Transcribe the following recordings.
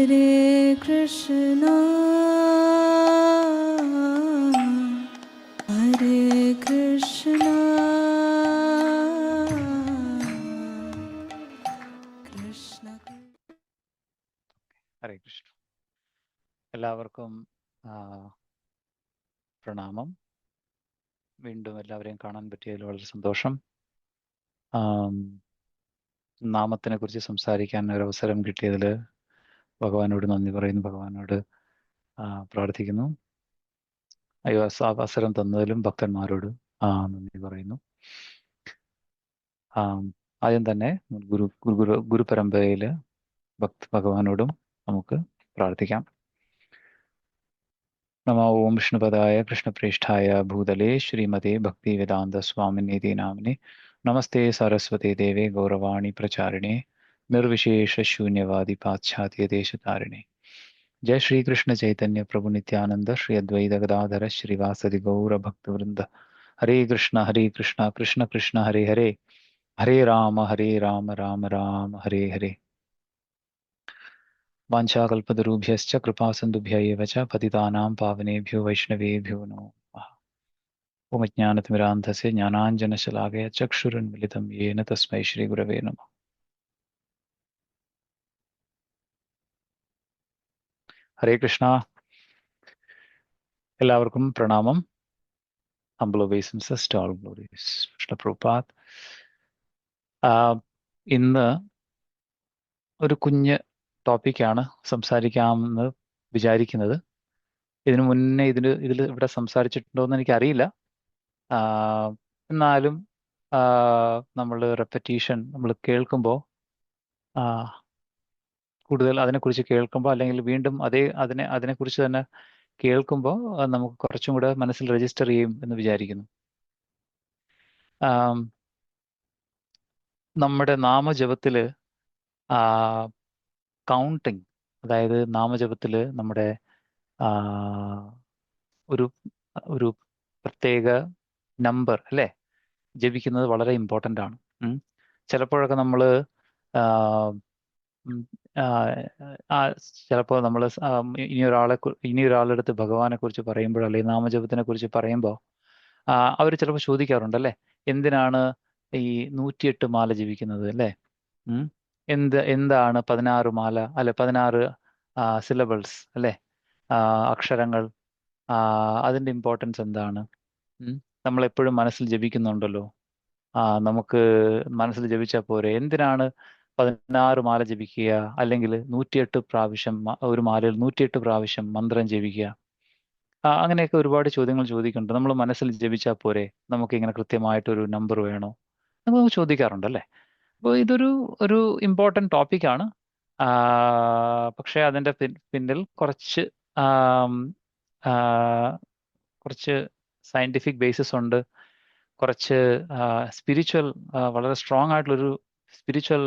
ഹരേ കൃഷ്ണ ഹരേ കൃഷ്ണ കൃഷ്ണ. ഹരേ കൃഷ്ണ. എല്ലാവർക്കും പ്രണാമം. വീണ്ടും എല്ലാവരെയും കാണാൻ പറ്റിയതിൽ വളരെ സന്തോഷം. നാമത്തിനെ കുറിച്ച് സംസാരിക്കാൻ ഒരു അവസരം കിട്ടിയതിൽ ഭഗവാനോട് നന്ദി പറയുന്നു, ഭഗവാനോട് പ്രാർത്ഥിക്കുന്നു. അവസരം തന്നതിലും ഭക്തന്മാരോട് നന്ദി പറയുന്നു. ആദ്യം തന്നെ ഗുരുപരമ്പരയിൽ ഭഗവാനോടും നമുക്ക് പ്രാർത്ഥിക്കാം. നമോ ഓം വിഷ്ണുപദായ കൃഷ്ണപ്രേഷ്ഠായ ഭൂതലേ ശ്രീമതേ ഭക്തി വേദാന്ത സ്വാമിനീതി നാമിനെ നമസ്തേ സരസ്വതി ദേവേ ഗൗരവാണി പ്രചാരിണേ നിർവിശേഷ ശൂന്യവാദി പാശ്ചാത്യ ദേശതാരിണേ. जय श्री कृष्ण चैतन्य प्रभु नित्यानंद श्री अद्वैत गदाधर श्रीवासदि गौर भक्त वृंद. हरे कृष्ण कृष्ण कृष्ण हरे हरे, हरे राम राम राम हरे हरे. वाञ्छाकल्पतरुभ्यश्च कृपा सिन्धुभ्य एव च पतितानां पावनेभ्यो वैष्णवेभ्यो नमो नमः. ओम ज्ञानतिमिरान्धस्य ज्ञानाञ्जनशलाकया चक्षुरुन्मिलितं येन तस्मै श्रीगुरवे नमः. ഹരേ കൃഷ്ണ. എല്ലാവർക്കും പ്രണാമം. Humble obeisances to all glories Krishna Prabhupad. ഇന്ന് ഒരു കുഞ്ഞ് ടോപ്പിക്കാണ് സംസാരിക്കാമെന്ന് വിചാരിക്കുന്നത്. ഇതിനു മുന്നേ ഇതിൽ ഇവിടെ സംസാരിച്ചിട്ടുണ്ടോ എന്ന് എനിക്കറിയില്ല. എന്നാലും നമ്മൾ റെപ്പറ്റീഷൻ നമ്മൾ കേൾക്കുമ്പോൾ കൂടുതൽ അതിനെക്കുറിച്ച് കേൾക്കുമ്പോൾ അല്ലെങ്കിൽ വീണ്ടും അതിനെക്കുറിച്ച് തന്നെ കേൾക്കുമ്പോൾ നമുക്ക് കുറച്ചും കൂടെ മനസ്സിൽ രജിസ്റ്റർ ചെയ്യും എന്ന് വിചാരിക്കുന്നു. നമ്മുടെ നാമജപത്തിൽ കൗണ്ടിങ്, അതായത് നാമജപത്തിൽ നമ്മുടെ ഒരു പ്രത്യേക നമ്പർ അല്ലേ ജപിക്കുന്നത് വളരെ ഇമ്പോർട്ടൻ്റ് ആണ്. ചിലപ്പോഴൊക്കെ നമ്മൾ ചിലപ്പോൾ നമ്മൾ ഇനിയൊരാളുടെ അടുത്ത് ഭഗവാനെ കുറിച്ച് പറയുമ്പോൾ അല്ലെങ്കിൽ നാമജപത്തിനെ കുറിച്ച് പറയുമ്പോൾ അവർ ചിലപ്പോൾ ചോദിക്കാറുണ്ട്, അല്ലേ, എന്തിനാണ് ഈ 108 മാല ജപിക്കുന്നത്, അല്ലേ? എന്താണ് 16 മാല അല്ലെ 16 സിലബിൾസ് അല്ലേ, അക്ഷരങ്ങൾ, അതിൻ്റെ ഇമ്പോർട്ടൻസ് എന്താണ്? നമ്മളെപ്പോഴും മനസ്സിൽ ജപിക്കുന്നുണ്ടല്ലോ, നമുക്ക് മനസ്സിൽ ജപിച്ചാൽ പോരെ, എന്തിനാണ് 16 മാല ജപിക്കുക, അല്ലെങ്കിൽ 108 പ്രാവശ്യം ഒരു മാലയിൽ 108 പ്രാവശ്യം മന്ത്രം ജപിക്കുക? അങ്ങനെയൊക്കെ ഒരുപാട് ചോദ്യങ്ങൾ ചോദിക്കുന്നുണ്ട്. നമ്മൾ മനസ്സിൽ ജപിച്ചാൽ പോരെ, നമുക്ക് ഇങ്ങനെ കൃത്യമായിട്ടൊരു നമ്പർ വേണോ, നമുക്ക് ചോദിക്കാറുണ്ടല്ലേ. അപ്പോൾ ഒരു ഇമ്പോർട്ടൻ്റ് ടോപ്പിക്കാണ്. പക്ഷേ അതിൻ്റെ പിന്നിൽ കുറച്ച് സയൻറ്റിഫിക് ബേസിസ് ഉണ്ട്, കുറച്ച് സ്പിരിച്വൽ, വളരെ സ്ട്രോങ് ആയിട്ടുള്ളൊരു സ്പിരിച്വൽ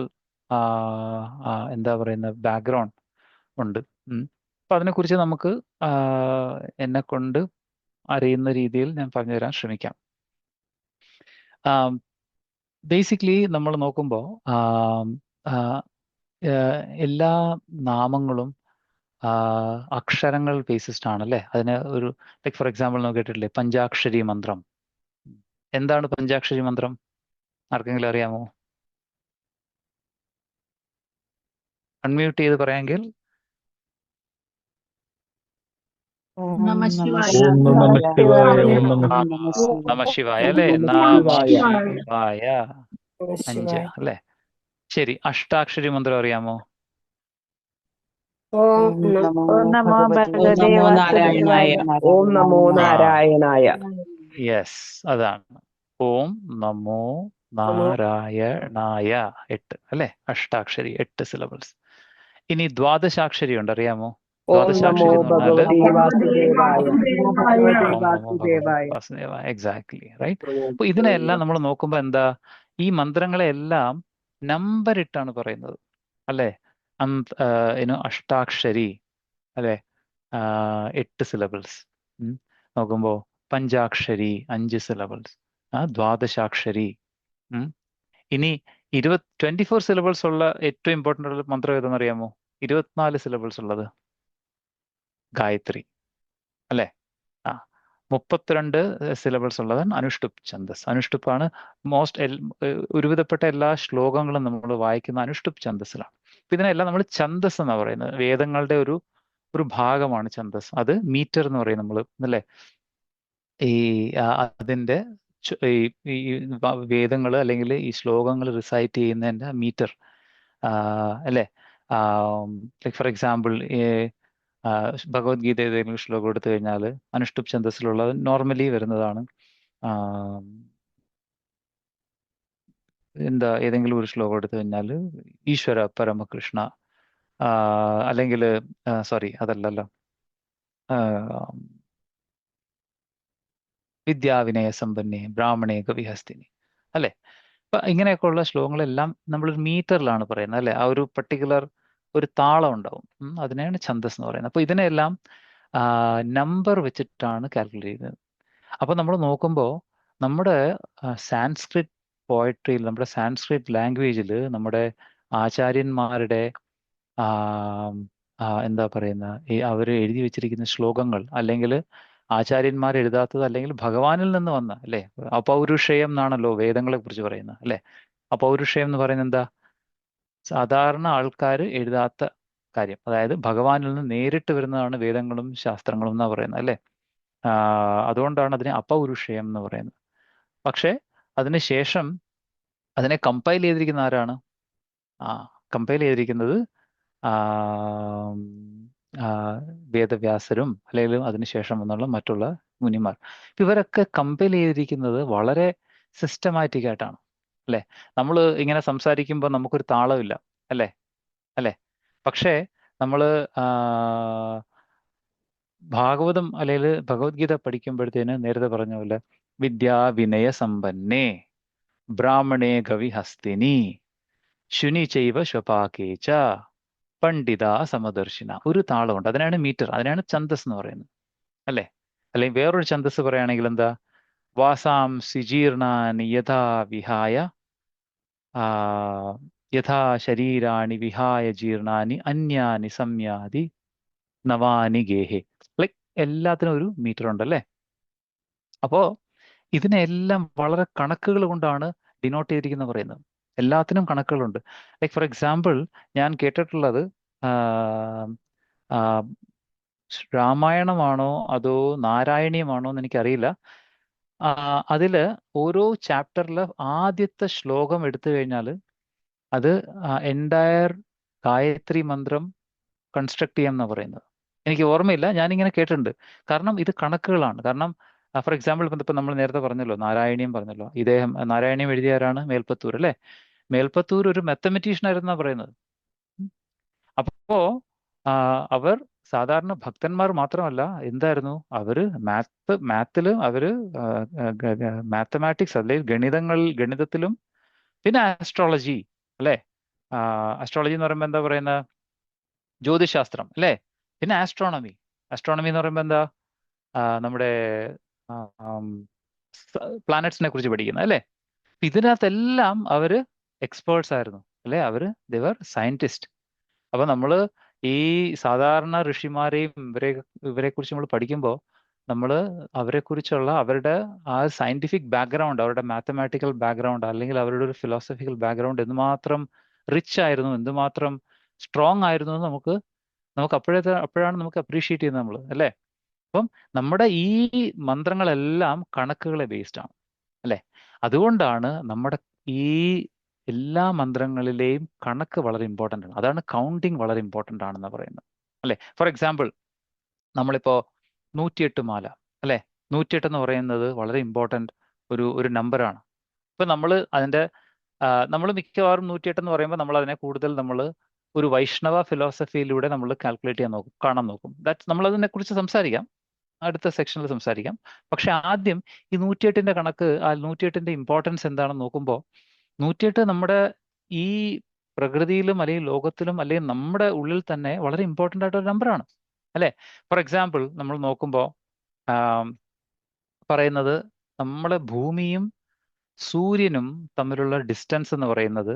എന്താ പറയുന്ന ബാക്ക്ഗ്രൗണ്ട് ഉണ്ട്. അപ്പം അതിനെക്കുറിച്ച് നമുക്ക് എന്നെ കൊണ്ട് അറിയുന്ന രീതിയിൽ ഞാൻ പറഞ്ഞു തരാൻ ശ്രമിക്കാം. ബേസിക്കലി നമ്മൾ നോക്കുമ്പോൾ എല്ലാ നാമങ്ങളും അക്ഷരങ്ങൾ ബേസിസ്ഡ് ആണല്ലേ. അതിന് ഒരു ലൈക്ക് ഫോർ എക്സാമ്പിൾ നോക്കിയിട്ടില്ലേ, പഞ്ചാക്ഷരി മന്ത്രം. എന്താണ് പഞ്ചാക്ഷരി മന്ത്രം? ആർക്കെങ്കിലും അറിയാമോ? അൺമ്യൂട്ട് ചെയ്ത് പറയാമെങ്കിൽ. നമ ശിവായ. നമ ശിവായ അല്ലേ, നമ ശിവായ 5 അല്ലേ. ശരി, അഷ്ടാക്ഷരി മന്ത്രം അറിയാമോ? ഓം നമോ നാരായണായ. യെസ്, അതാണ് ഓം നമോ നാരായണായ 8 അല്ലെ, അഷ്ടാക്ഷരി 8 സിലബിൾസ്. ഇനി ദ്വാദശാക്ഷരി ഉണ്ട്, അറിയാമോ? ദ്വാദശാക്ഷരി എന്ന് പറഞ്ഞാൽ എക്സാക്ട്ലി റൈറ്റ്. അപ്പൊ ഇതിനെല്ലാം നമ്മൾ നോക്കുമ്പോൾ എന്താ, ഈ മന്ത്രങ്ങളെല്ലാം നമ്പർ ഇട്ടാണ് പറയുന്നത്, അല്ലെ. അഷ്ടാക്ഷരി അല്ലെ, 8 സിലബിൾസ്. നോക്കുമ്പോൾ പഞ്ചാക്ഷരി 5 സിലബിൾസ്, ദ്വാദശാക്ഷരി. ഇനി 24 സിലബിൾസ് ഉള്ള ഏറ്റവും ഇമ്പോർട്ടൻ്റ് ഉള്ള മന്ത്രം ഏതെന്ന് അറിയാമോ? 24 സിലബിൾസ് ഉള്ളത്? ഗായത്രി അല്ലേ? ആ 32 സിലബിൾസ് ഉള്ളതാണ് അനുഷ്ടുപ്പ് ഛന്ദസ്. അനുഷ്ടുപ്പാണ് ഒരുവിധപ്പെട്ട എല്ലാ ശ്ലോകങ്ങളും നമ്മൾ വായിക്കുന്ന അനുഷ്ടുപ്പ് ഛന്ദസ്സിലാണ്. അപ്പൊ ഇതിനെല്ലാം നമ്മൾ ഛന്ദസ് എന്നാ പറയുന്നത്. വേദങ്ങളുടെ ഒരു ഭാഗമാണ് ഛന്ദസ്. അത് മീറ്റർ എന്ന് പറയും നമ്മൾ, അല്ലേ? ഈ അതിന്റെ ഈ വേദങ്ങൾ അല്ലെങ്കിൽ ഈ ശ്ലോകങ്ങൾ റിസൈറ്റ് ചെയ്യുന്നതിന്റെ മീറ്റർ, അല്ലേ? ലൈക്ക് ഫോർ എക്സാമ്പിൾ, ഭഗവത്ഗീത ഏതെങ്കിലും ശ്ലോകം എടുത്തു കഴിഞ്ഞാൽ അനുഷ്ടുപ്പ് ഛന്ദസ്സിലുള്ളത് നോർമലി വരുന്നതാണ്. ഏതെങ്കിലും ഒരു ശ്ലോകം എടുത്തു കഴിഞ്ഞാൽ ഈശ്വര പരമകൃഷ്ണ, അല്ലെങ്കിൽ സോറി അതല്ലല്ലോ, വിദ്യാവിനയ സമ്പന്നേ ബ്രാഹ്മണേ കവിഹസ്തിനി, അല്ലെ? അപ്പൊ ഇങ്ങനെയൊക്കെയുള്ള ശ്ലോകങ്ങളെല്ലാം നമ്മളൊരു മീറ്ററിലാണ് പറയുന്നത്, അല്ലെ? ആ ഒരു പർട്ടിക്കുലർ ഒരു താളം ഉണ്ടാവും. അതിനെയാണ് ഛന്ദസ് എന്ന് പറയുന്നത്. അപ്പൊ ഇതിനെല്ലാം നമ്പർ വെച്ചിട്ടാണ് കാൽക്കുലേറ്റ് ചെയ്യുന്നത്. അപ്പൊ നമ്മൾ നോക്കുമ്പോൾ നമ്മുടെ സാൻസ്ക്രിറ്റ് പോയട്രിയിൽ, നമ്മുടെ സാൻസ്ക്രിറ്റ് ലാംഗ്വേജിൽ നമ്മുടെ ആചാര്യന്മാരുടെ എന്താ പറയുന്ന ഈ അവർ എഴുതി വെച്ചിരിക്കുന്ന ശ്ലോകങ്ങൾ, അല്ലെങ്കിൽ ആചാര്യന്മാർ എഴുതാത്തത്, അല്ലെങ്കിൽ ഭഗവാനിൽ നിന്ന് വന്ന, അല്ലെ? അപൗരുഷേയം എന്നാണല്ലോ വേദങ്ങളെ കുറിച്ച് പറയുന്നത്, അല്ലെ? അപൗരുഷേയം എന്ന് പറയുന്നത് എന്താ? സാധാരണ ആൾക്കാർ എഴുതാത്ത കാര്യം, അതായത് ഭഗവാനിൽ നിന്ന് നേരിട്ട് വരുന്നതാണ് വേദങ്ങളും ശാസ്ത്രങ്ങളും എന്നാ പറയുന്നത്, അല്ലെ? അതുകൊണ്ടാണ് അതിനെ അപൗരുഷേയം എന്ന് പറയുന്നത്. പക്ഷെ അതിനുശേഷം അതിനെ കമ്പൈൽ ചെയ്തിരിക്കുന്ന ആരാണ്? കമ്പൈൽ ചെയ്തിരിക്കുന്നത് വേദവ്യാസരും അല്ലെങ്കിൽ അതിനുശേഷം വന്നുള്ള മറ്റുള്ള മുനിമാർ. ഇവരൊക്കെ കമ്പൈൽ ചെയ്തിരിക്കുന്നത് വളരെ സിസ്റ്റമാറ്റിക് ആയിട്ടാണ്, അല്ലെ? നമ്മൾ ഇങ്ങനെ സംസാരിക്കുമ്പോൾ നമുക്കൊരു താളമില്ല, അല്ലേ? അല്ലേ? പക്ഷേ നമ്മൾ ഭാഗവതം അല്ലെങ്കിൽ ഭഗവത്ഗീത പഠിക്കുമ്പോഴത്തേന് നേരത്തെ പറഞ്ഞ പോലെ വിദ്യാ വിനയ സമ്പന്നേ ബ്രാഹ്മണേ ഗവിഹസ്തിനി ശുനി ചൈവ ശ്വപാകേച്ച പണ്ഡിത സമദർശിന, ഒരു താളമുണ്ട്. അതിനാണ് മീറ്റർ, അതിനാണ് ഛന്ദസ് എന്ന് പറയുന്നത്, അല്ലേ? അല്ലെങ്കിൽ വേറൊരു ഛന്ദസ് പറയുകയാണെങ്കിൽ എന്താ? വാസാംസി ജീർണാനി യഥാ വിഹായ യഥാ ശരീരാണി വിഹായ ജീർണാനി അന്യാനി സംയാതി നവാനി ഗേഹെ. ലൈക്ക് എല്ലാത്തിനും ഒരു മീറ്റർ ഉണ്ടല്ലേ? അപ്പോ ഇതിനെല്ലാം വളരെ കണക്കുകൾ കൊണ്ടാണ് ഡിനോട്ട് ചെയ്തിരിക്കുന്നത് പറയുന്നത്. എല്ലാത്തിനും കണക്കുകളുണ്ട്. ലൈക്ക് ഫോർ എക്സാമ്പിൾ, ഞാൻ കേട്ടിട്ടുള്ളത് രാമായണമാണോ അതോ നാരായണീയമാണോ എന്ന് എനിക്കറിയില്ല. അതില് ഓരോ ചാപ്റ്ററില് ആദ്യത്തെ ശ്ലോകം എടുത്തു കഴിഞ്ഞാൽ അത് എൻറ്റയർ ഗായത്രി മന്ത്രം കൺസ്ട്രക്ട് ചെയ്യാമെന്നാണ് പറയുന്നത്. എനിക്ക് ഓർമ്മയില്ല, ഞാനിങ്ങനെ കേട്ടിട്ടുണ്ട്. കാരണം ഇത് കണക്കുകളാണ്. കാരണം ഫോർ എക്സാമ്പിൾ ഇപ്പം നമ്മൾ നേരത്തെ പറഞ്ഞല്ലോ, നാരായണീയം പറഞ്ഞല്ലോ. നാരായണീയം എഴുതിയ ആരാണ്? മേൽപ്പത്തൂർ, അല്ലേ? മേൽപ്പത്തൂർ ഒരു മാത്തമെറ്റീഷ്യൻ ആയിരുന്നാ പറയുന്നത്. അപ്പോ അവർ സാധാരണ ഭക്തന്മാർ മാത്രമല്ല, എന്തായിരുന്നു അവര്? മാത്തിലും അവര് മാത്തമാറ്റിക്സ് അല്ലെങ്കിൽ ഗണിതത്തിലും, പിന്നെ ആസ്ട്രോളജി, അല്ലേ? ആസ്ട്രോളജി എന്ന് പറയുമ്പോൾ എന്താ പറയുന്നത്? ജ്യോതിശാസ്ത്രം, അല്ലേ? പിന്നെ ആസ്ട്രോണമി എന്ന് പറയുമ്പോൾ എന്താ? നമ്മുടെ പ്ലാനറ്റ്സിനെ കുറിച്ച് പഠിക്കുന്നത്, അല്ലേ? ഇതിനകത്തെല്ലാം അവര് എക്സ്പേർട്സ് ആയിരുന്നു, അല്ലെ? There scientist. അപ്പൊ നമ്മൾ ഈ സാധാരണ ഋഷിമാരെയും ഇവരെ കുറിച്ച് നമ്മൾ പഠിക്കുമ്പോൾ നമ്മൾ അവരെക്കുറിച്ചുള്ള അവരുടെ ആ സയന്റിഫിക് ബാക്ക്ഗ്രൗണ്ട്, അവരുടെ മാത്തമാറ്റിക്കൽ ബാക്ക്ഗ്രൗണ്ട്, അല്ലെങ്കിൽ അവരുടെ ഒരു ഫിലോസഫിക്കൽ ബാക്ക്ഗ്രൗണ്ട് എന്തുമാത്രം റിച്ച് ആയിരുന്നു, എന്തുമാത്രം സ്ട്രോങ് ആയിരുന്നു എന്ന് നമുക്ക് അപ്പോഴാണ് നമുക്ക് അപ്രീഷിയേറ്റ് ചെയ്യുന്നത് നമ്മൾ, അല്ലേ? അപ്പം നമ്മുടെ ഈ മന്ത്രങ്ങളെല്ലാം കണക്കുകളെ ബേസ്ഡ് ആണ്, അല്ലേ? അതുകൊണ്ടാണ് നമ്മുടെ ഈ എല്ലാ മന്ത്രങ്ങളിലെയും കണക്ക് വളരെ ഇമ്പോർട്ടൻ്റ് ആണ്. അതാണ് കൗണ്ടിങ് വളരെ ഇമ്പോർട്ടൻ്റ് ആണെന്ന് പറയുന്നത്, അല്ലേ? ഫോർ എക്സാമ്പിൾ, നമ്മളിപ്പോ 108 മാല, അല്ലേ? 108 എന്ന് പറയുന്നത് വളരെ ഇമ്പോർട്ടൻ്റ് ഒരു നമ്പറാണ്. ഇപ്പൊ നമ്മൾ മിക്കവാറും 108 എന്ന് പറയുമ്പോൾ നമ്മൾ അതിനെ കൂടുതൽ ഒരു വൈഷ്ണവ ഫിലോസഫിയിലൂടെ നമ്മൾ കാൽക്കുലേറ്റ് കാണാൻ നോക്കും. നമ്മൾ അതിനെക്കുറിച്ച് സംസാരിക്കാം, അടുത്ത സെക്ഷനിൽ സംസാരിക്കാം. പക്ഷെ ആദ്യം ഈ 108ന്റെ കണക്ക്, 108ന്റെ ഇമ്പോർട്ടൻസ് എന്താണെന്ന് നോക്കുമ്പോൾ 108 നമ്മുടെ ഈ പ്രകൃതിയിലും അല്ലെങ്കിൽ ലോകത്തിലും അല്ലെങ്കിൽ നമ്മുടെ ഉള്ളിൽ തന്നെ വളരെ ഇമ്പോർട്ടൻ്റ് ആയിട്ടൊരു നമ്പറാണ്, അല്ലേ? ഫോർ എക്സാമ്പിൾ, നമ്മൾ നോക്കുമ്പോൾ പറയുന്നത് നമ്മുടെ ഭൂമിയും സൂര്യനും തമ്മിലുള്ള ഡിസ്റ്റൻസ് എന്ന് പറയുന്നത്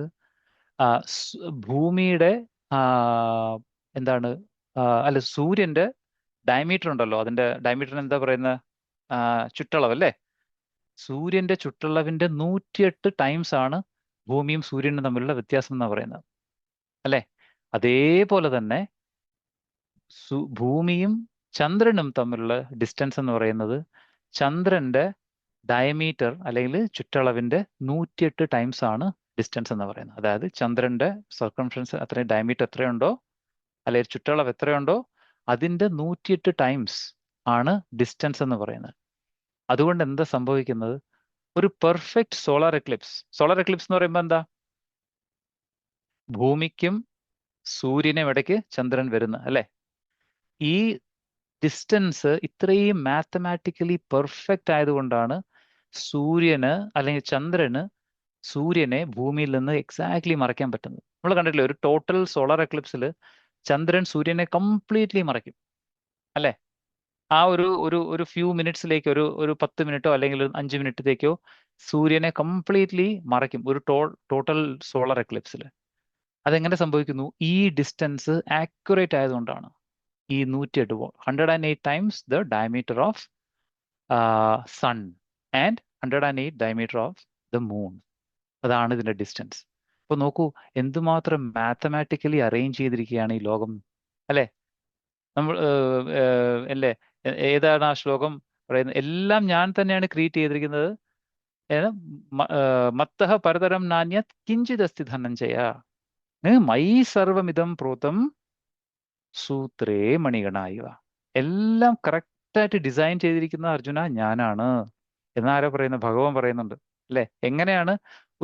ഭൂമിയുടെ എന്താണ് അല്ല, സൂര്യന്റെ ഡയമീറ്റർ ഉണ്ടല്ലോ, അതിന്റെ ഡയമീറ്ററിന് എന്താ പറയുന്ന ചുറ്റളവ് അല്ലേ? സൂര്യന്റെ ചുറ്റളവിന്റെ 108 ടൈംസ് ആണ് ഭൂമിയും സൂര്യനും തമ്മിലുള്ള വ്യത്യാസം എന്ന് പറയുന്നത്, അല്ലേ? അതേപോലെ തന്നെ ഭൂമിയും ചന്ദ്രനും തമ്മിലുള്ള ഡിസ്റ്റൻസ് എന്ന് പറയുന്നത് ചന്ദ്രന്റെ ഡയമീറ്റർ അല്ലെങ്കിൽ ചുറ്റളവിന്റെ 108 ടൈംസ് ആണ് ഡിസ്റ്റൻസ് എന്ന് പറയുന്നത്. അതായത് ചന്ദ്രന്റെ സർക്കംഫറൻസ് അത്രയും ഡയമീറ്റർ എത്രയുണ്ടോ, അല്ലെങ്കിൽ ചുറ്റളവ് എത്രയുണ്ടോ, അതിന്റെ 108 ടൈംസ് ആണ് ഡിസ്റ്റൻസ് എന്ന് പറയുന്നത്. അതുകൊണ്ട് എന്താ സംഭവിക്കുന്നത്? ഒരു പെർഫെക്റ്റ് സോളാർ എക്ലിപ്സ് എന്ന് പറയുമ്പോൾ എന്താ? ഭൂമിക്കും സൂര്യനും ഇടയ്ക്ക് ചന്ദ്രൻ വരുന്നു, അല്ലെ? ഈ ഡിസ്റ്റൻസ് ഇത്രയും മാത്തമാറ്റിക്കലി പെർഫെക്റ്റ് ആയതുകൊണ്ടാണ് സൂര്യന് അല്ലെങ്കിൽ ചന്ദ്രന് സൂര്യനെ ഭൂമിയിൽ നിന്ന് എക്സാക്ട്ലി മറയ്ക്കാൻ പറ്റുന്നത്. നമ്മൾ കണ്ടിട്ടില്ലേ, ഒരു ടോട്ടൽ സോളാർ എക്ലിപ്സിൽ ചന്ദ്രൻ സൂര്യനെ കംപ്ലീറ്റ്ലി മറയ്ക്കും, അല്ലെ? ആ ഒരു ഒരു ഒരു ഫ്യൂ മിനിറ്റ്സിലേക്ക്, ഒരു 10 മിനിറ്റോ അല്ലെങ്കിൽ 5 മിനിറ്റത്തേക്കോ സൂര്യനെ കംപ്ലീറ്റ്ലി മറയ്ക്കും ഒരു ടോട്ടൽ സോളാർ എക്ലിപ്സിൽ. അതെങ്ങനെ സംഭവിക്കുന്നു? ഈ ഡിസ്റ്റൻസ് ആക്യുറേറ്റ് ആയതുകൊണ്ടാണ്. ഈ 108 108 times the diameter of sun and 108 diameter of the moon. അതാണ് ഇതിന്റെ ഡിസ്റ്റൻസ്. അപ്പൊ നോക്കൂ, എന്തുമാത്രം മാത്തമാറ്റിക്കലി അറേഞ്ച് ചെയ്തിരിക്കുകയാണ് ഈ ലോകം, അല്ലെ? നമ്മൾ അല്ലേ, ഏതാണ് ആ ശ്ലോകം പറയുന്നത്? എല്ലാം ഞാൻ തന്നെയാണ് ക്രിയേറ്റ് ചെയ്തിരിക്കുന്നത്. മത്തഃ പരതരം നാന്യത് കിഞ്ചിത് അസ്തി ധനഞ്ജയ മയി സർവമിതം പ്രോതം സൂത്രേ മണിഗണായിവ. എല്ലാം കറക്റ്റായിട്ട് ഡിസൈൻ ചെയ്തിരിക്കുന്ന അർജുന ഞാനാണ് എന്നാരോ പറയുന്നത്? ഭഗവാൻ പറയുന്നുണ്ട്, അല്ലെ? എങ്ങനെയാണ്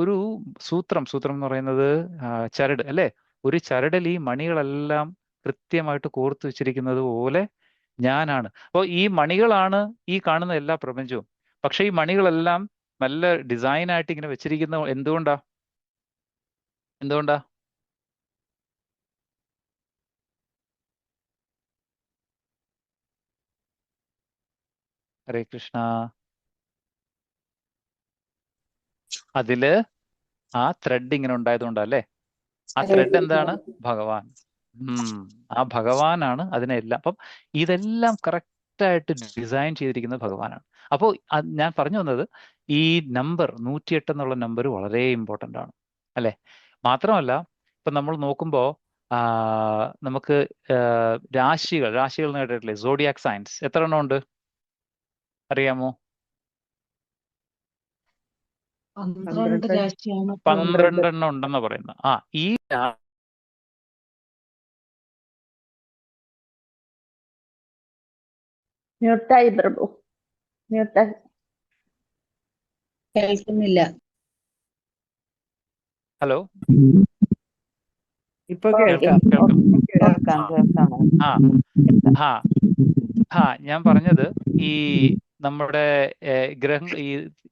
ഒരു സൂത്രം എന്ന് പറയുന്നത് ചരട്, അല്ലെ? ഒരു ചരടിൽ ഈ മണികളെല്ലാം കൃത്യമായിട്ട് കോർത്തു വെച്ചിരിക്കുന്നത് പോലെ ഞാനാണ്. അപ്പോൾ ഈ മണികളാണ് ഈ കാണുന്ന എല്ലാ പ്രപഞ്ചവും. പക്ഷെ ഈ മണികളെല്ലാം നല്ല ഡിസൈനായിട്ട് ഇങ്ങനെ വെച്ചിരിക്കുന്ന എന്തുകൊണ്ടാ? ഹരേ കൃഷ്ണ. അതില് ആ ത്രെഡ് ഇങ്ങനെ ഉണ്ടായതുകൊണ്ടല്ലേ? ആ ത്രെഡ് എന്താണ്? ഭഗവാൻ. ആ ഭഗവാനാണ് അതിനെല്ലാം. അപ്പം ഇതെല്ലാം കറക്റ്റായിട്ട് ഡിസൈൻ ചെയ്തിരിക്കുന്നത് ഭഗവാനാണ്. അപ്പോൾ ഞാൻ പറഞ്ഞു വന്നത്, ഈ നമ്പർ 108 എന്നുള്ള നമ്പർ വളരെ ഇമ്പോർട്ടൻ്റ് ആണ്, അല്ലെ? മാത്രമല്ല, ഇപ്പം നമ്മൾ നോക്കുമ്പോൾ നമുക്ക് രാശികൾ എന്ന് കേട്ടിട്ടില്ലേ? സോഡിയാക് സയൻസ് എത്ര എണ്ണം ഉണ്ട് അറിയാമോ? 12 രാശിയാണ്. 12 എണ്ണം ഉണ്ടെന്ന് പറയുന്നത്. ഈ മ്യൂട്ടായി പ്രഭു, മ്യൂട്ടായി. കേൾക്കുന്നില്ല. ഹലോ, ഇപ്പൊ കേൾക്കാം. ഞാൻ പറഞ്ഞത് ഈ നമ്മുടെ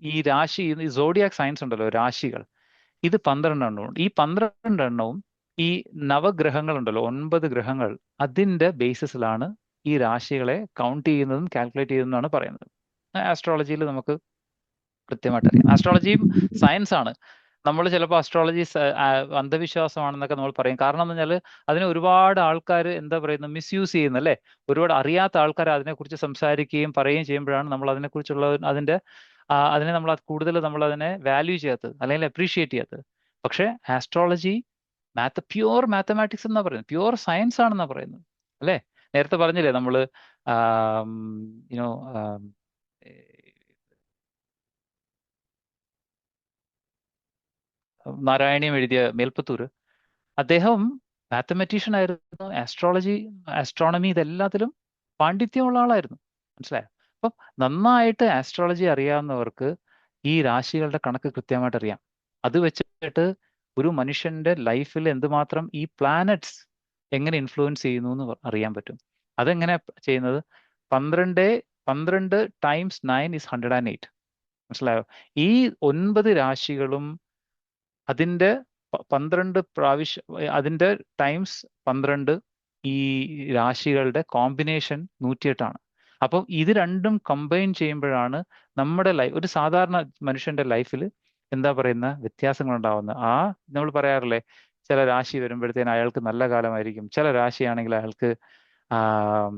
ഈ രാശി, ഈ സോഡിയാക് സയൻസ് ഉണ്ടല്ലോ, രാശികൾ, ഇത് 12 എണ്ണമുണ്ട്. ഈ 12 എണ്ണവും ഈ നവഗ്രഹങ്ങൾ ഉണ്ടല്ലോ, 9 ഗ്രഹങ്ങൾ, അതിന്റെ ബേസിസിലാണ് ഈ രാശികളെ കൗണ്ട് ചെയ്യുന്നതും കാൽക്കുലേറ്റ് ചെയ്യുന്നതാണ് പറയുന്നത്. ആസ്ട്രോളജിയിൽ നമുക്ക് കൃത്യമായിട്ട് അറിയാം. ആസ്ട്രോളജിയും സയൻസ് ആണ്. നമ്മൾ ചിലപ്പോൾ അസ്ട്രോളജി അന്ധവിശ്വാസമാണെന്നൊക്കെ നമ്മൾ പറയും. കാരണം എന്ന് പറഞ്ഞാൽ അതിനെ ഒരുപാട് ആൾക്കാർ എന്താ പറയുന്നത്, മിസ്യൂസ് ചെയ്യുന്നല്ലേ? ഒരുപാട് അറിയാത്ത ആൾക്കാർ അതിനെക്കുറിച്ച് സംസാരിക്കുകയും പറയുകയും ചെയ്യുമ്പോഴാണ് നമ്മൾ അതിനെക്കുറിച്ചുള്ള അതിനെ നമ്മൾ കൂടുതൽ നമ്മൾ അതിനെ വാല്യൂ ചെയ്യാത്തത് അല്ലെങ്കിൽ അപ്രീഷിയേറ്റ് ചെയ്യാത്തത്. പക്ഷേ ആസ്ട്രോളജി പ്യുവർ മാത്തമാറ്റിക്സ് എന്നാ പറയുന്നത്, പ്യുവർ സയൻസ് ആണെന്നാ പറയുന്നത്, അല്ലേ? നേരത്തെ പറഞ്ഞില്ലേ നമ്മൾ നാരായണീയം എഴുതിയ മേൽപ്പത്തൂർ, അദ്ദേഹം മാത്തമാറ്റീഷ്യൻ ആയിരുന്നു. ആസ്ട്രോണമി ഇതെല്ലാത്തിലും പാണ്ഡിത്യമുള്ള ആളായിരുന്നു, മനസ്സിലായോ? അപ്പം നന്നായിട്ട് ആസ്ട്രോളജി അറിയാവുന്നവർക്ക് ഈ രാശികളുടെ കണക്ക് കൃത്യമായിട്ട് അറിയാം. അത് വെച്ചിട്ട് ഒരു മനുഷ്യന്റെ ലൈഫിൽ എന്തുമാത്രം ഈ പ്ലാനറ്റ്സ് എങ്ങനെ ഇൻഫ്ലുവൻസ് ചെയ്യുന്നു എന്ന് അറിയാൻ പറ്റും. അതെങ്ങനെ ചെയ്യുന്നത്? 12 ടൈംസ് 9 is 108. മനസ്സിലായോ? ഈ 9 രാശികളും അതിന്റെ 12 പ്രാവശ്യം, അതിന്റെ ടൈംസ് 12, ഈ രാശികളുടെ കോമ്പിനേഷൻ 108 ആണ്. അപ്പം ഇത് രണ്ടും കമ്പൈൻ ചെയ്യുമ്പോഴാണ് നമ്മുടെ ഒരു സാധാരണ മനുഷ്യന്റെ ലൈഫിൽ എന്താ പറയുന്ന വ്യത്യാസങ്ങൾ ഉണ്ടാവുന്നത്. നമ്മൾ പറയാറില്ലേ, ചില രാശി വരുമ്പോഴത്തേന് അയാൾക്ക് നല്ല കാലമായിരിക്കും, ചില രാശിയാണെങ്കിൽ അയാൾക്ക് ആം,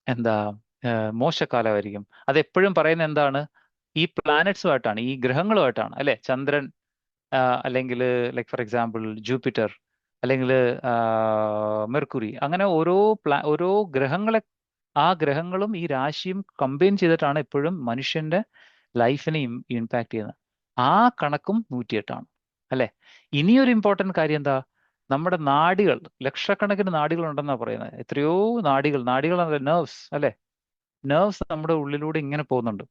എന്താ മോശക്കാലമായിരിക്കും. അതെപ്പോഴും പറയുന്നത് എന്താണ്? ഈ പ്ലാനറ്റ്സുമായിട്ടാണ്, ഈ ഗ്രഹങ്ങളുമായിട്ടാണ്, അല്ലെ? ചന്ദ്രൻ അല്ലെങ്കിൽ ലൈക്ക് ഫോർ എക്സാമ്പിൾ ജൂപ്പിറ്റർ, അല്ലെങ്കിൽ മെർക്കുറി, അങ്ങനെ ഓരോ ഗ്രഹങ്ങളെ, ആ ഗ്രഹങ്ങളും ഈ രാശിയും കമ്പൈൻ ചെയ്തിട്ടാണ് എപ്പോഴും മനുഷ്യന്റെ ലൈഫിനെ ഇമ്പാക്ട് ചെയ്യുന്നത്. ആ കണക്കും 108ആണ്, അല്ലെ? ഇനിയൊരു ഇമ്പോർട്ടന്റ് കാര്യം എന്താ? നമ്മുടെ നാഡികൾ, ലക്ഷക്കണക്കിന് നാഡികൾ ഉണ്ടെന്നാണ് പറയുന്നത്. എത്രയോ നാഡികൾ, നെർവ്സ്, അല്ലെ? നെർവ്സ് നമ്മുടെ ഉള്ളിലൂടെ ഇങ്ങനെ പോകുന്നുണ്ട്.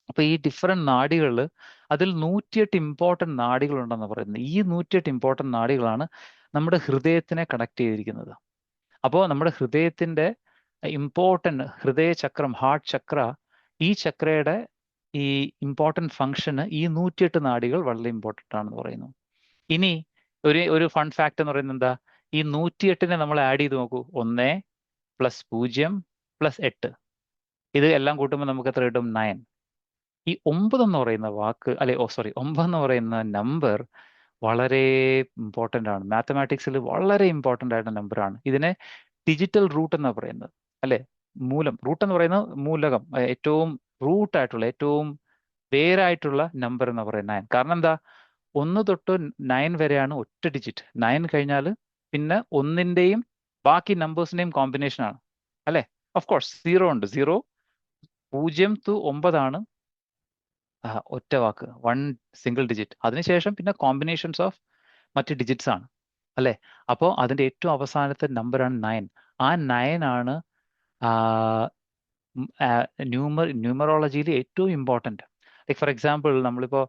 അപ്പൊ ഈ ഡിഫറെന്റ് നാഡികളിൽ അതിൽ 108 ഇമ്പോർട്ടന്റ് നാഡികൾ ഉണ്ടെന്ന് പറയുന്നത്. ഈ 108 ഇമ്പോർട്ടന്റ് നാഡികളാണ് നമ്മുടെ ഹൃദയത്തിനെ കണക്ട് ചെയ്തിരിക്കുന്നത്. അപ്പോൾ നമ്മുടെ ഹൃദയത്തിന്റെ ഇമ്പോർട്ടന്റ് ഹൃദയചക്രം, ഹാർട്ട് ചക്ര, ഈ ചക്രയുടെ ഈ ഇമ്പോർട്ടന്റ് ഫംഗ്ഷന് ഈ 108 നാഡികൾ വളരെ ഇമ്പോർട്ടന്റ് ആണെന്ന് പറയുന്നു. ഇനി ഒരു ഫൺ ഫാക്ട് എന്ന് പറയുന്നത് എന്താ? ഈ 108നെ നമ്മൾ ആഡ് ചെയ്ത് നോക്കൂ. 1 + 0 + 8, ഇത് എല്ലാം കൂട്ടുമ്പോൾ നമുക്ക് എത്ര കിട്ടും? 9. ഈ 9 എന്ന് പറയുന്ന വാക്ക്, അല്ലെ, 9 എന്ന് പറയുന്ന നമ്പർ വളരെ ഇമ്പോർട്ടൻ്റ് ആണ്. മാത്തമാറ്റിക്സിൽ വളരെ ഇമ്പോർട്ടൻ്റ് ആയിട്ടുള്ള നമ്പറാണ്. ഇതിനെ ഡിജിറ്റൽ റൂട്ട് എന്നാണ് പറയുന്നത്, അല്ലെ? റൂട്ട് എന്ന് പറയുന്നത് മൂലകം, ഏറ്റവും റൂട്ടായിട്ടുള്ള, ഏറ്റവും വേരായിട്ടുള്ള നമ്പർ എന്ന് പറയുന്നത് 9. കാരണം എന്താ? 1 തൊട്ട് 9 വരെയാണ് ഒറ്റ ഡിജിറ്റ്. 9 കഴിഞ്ഞാൽ പിന്നെ ഒന്നിന്റെയും ബാക്കി നമ്പേഴ്സിന്റെയും കോമ്പിനേഷൻ ആണ്, അല്ലെ? ഓഫ് കോഴ്സ് 0 ഉണ്ട്. 0 to 9 ആണ് ഒറ്റ വാക്ക്, 1 സിംഗിൾ ഡിജിറ്റ്. അതിനുശേഷം പിന്നെ കോമ്പിനേഷൻസ് ഓഫ് മറ്റ് ഡിജിറ്റ്സ് ആണ്, അല്ലെ? അപ്പോൾ അതിന്റെ ഏറ്റവും അവസാനത്തെ നമ്പറാണ് 9. ആ 9 ആണ് ന്യൂമറോളജിയിൽ ഏറ്റവും ഇമ്പോർട്ടൻറ്റ്. ലൈക്ക് ഫോർ എക്സാമ്പിൾ നമ്മളിപ്പോൾ